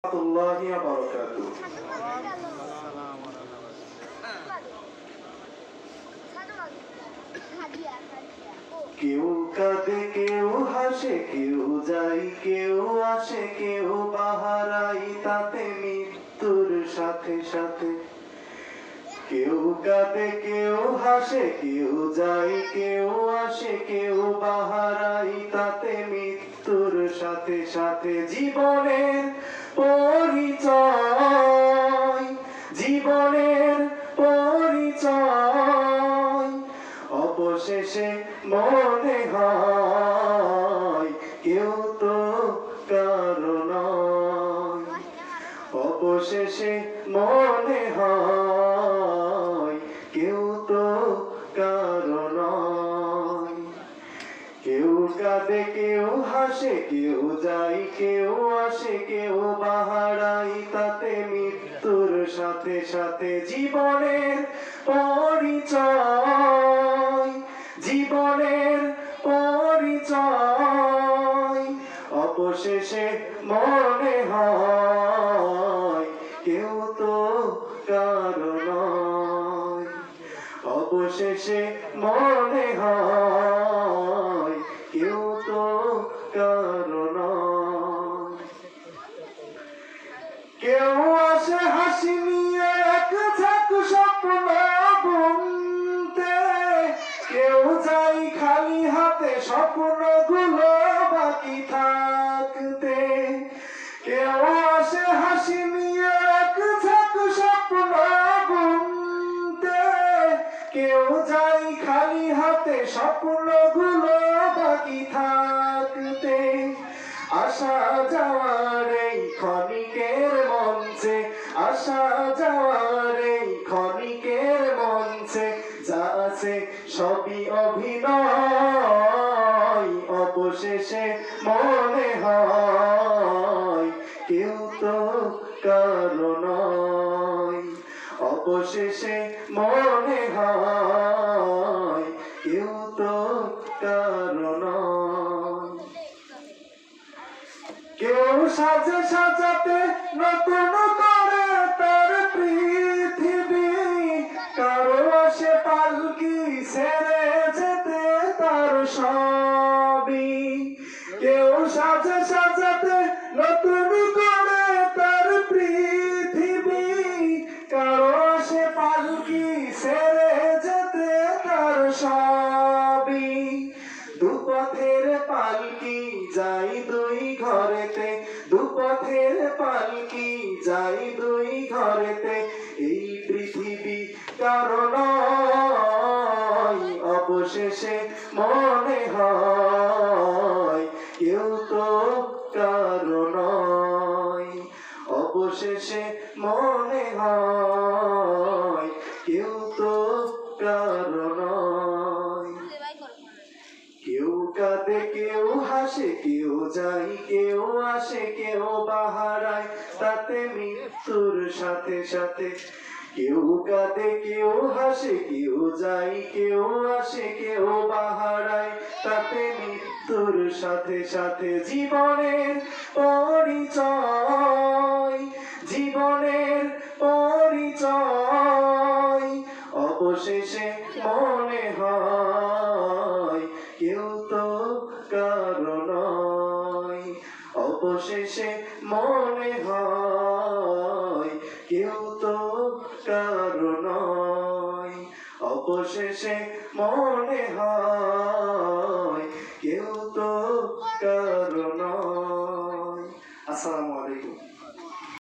রাহমাতুল্লাহি ওয়া বারাকাতুহু। কেউ কাঁদে কেউ হাসে কেউ যায় কেউ আসে কেউ বাহারাই তাতে মৃত্যুর সাথে সাথে। কেউ কাঁদে কেউ হাসে কেউ যায় কেউ আসে কেউ বাহারাই তাতে মৃত্যুর সাথে সাথে। জীবনের পরিচয় জীবনের পরিচয় অবশেষে মনে হয় কেউ তো কারো নয়। অবশেষে মনে হয় কেউ তো কারো নয়। কেউ কাঁদে কেউ হাসে কেউ যায় কেউ আসে কেউ বাহারাই তাতে মৃত্যুর সাথে সাথে। জীবনের পরিচয় জীবনের পরিচয় অবশেষে মনে হয় কেউ তো কারো নয়। অবশেষে মনে হয় কেউ তো কারো নয়। কেউ আসে হাসি নিয়ে এক ঝাঁক স্বপ্ন বুনতে, কেউ যায় খালি হাতে স্বপ্নগুলো বাকি থাকতে। কেউ আসে হাসি নিয়ে এক ঝাঁক স্বপ্ন বুনতে, কেউ যায় খালি হাতে স্বপ্নগুলো বাকি থাকতে। আসা যাওয়ার এই ক্ষণিকের মঞ্চে আসা যাওয়ার এই ক্ষণিকের মঞ্চে যা আছে সবই অভিনয়। অবশেষে মনে হয় কেউ তো কারো নয়। অবশেষে মনে হয় কেউ তো কারো নয়। কেউ সাজে সাজাতে নতুন করে তার পৃথিবী, কারো আসে পালকি ছেড়ে যেতে তার সবই। কেউ সাজে সাজাতে নতুন করে তার পৃথিবী, কারো আসে পালকি ছেড়ে যেতে তার সবই। দুপথের পালকি যাই দুই ঘরেতে দুপথের পালকি যাই দুই ঘরেতে। এই পৃথিবী কারো নয়। অবশেষে মনে হয় কেউ তো কারো নয়। অবশেষে মনে হয় কেউ তো কারো নয়। কেউ কাঁদে কেউ হাসে কেউ যায় কেউ আসে কেউ বাহারায় তাতে মৃত্যুর সাথে সাথে। কেউ কাঁদে কেউ হাসে কেউ যায় কেউ আসে কেউ বাহারায় তাতে মৃত্যুর সাথে সাথে। জীবনের পরিচয় জীবনের পরিচয় অবশেষে মনে হয় কেউ তো কারো নয়। অবশেষে মনে হয় কেউ তো কারো নয়। অবশেষে মনে হয় কেউ তো কারো নয়। আসসালামু আলাইকুম।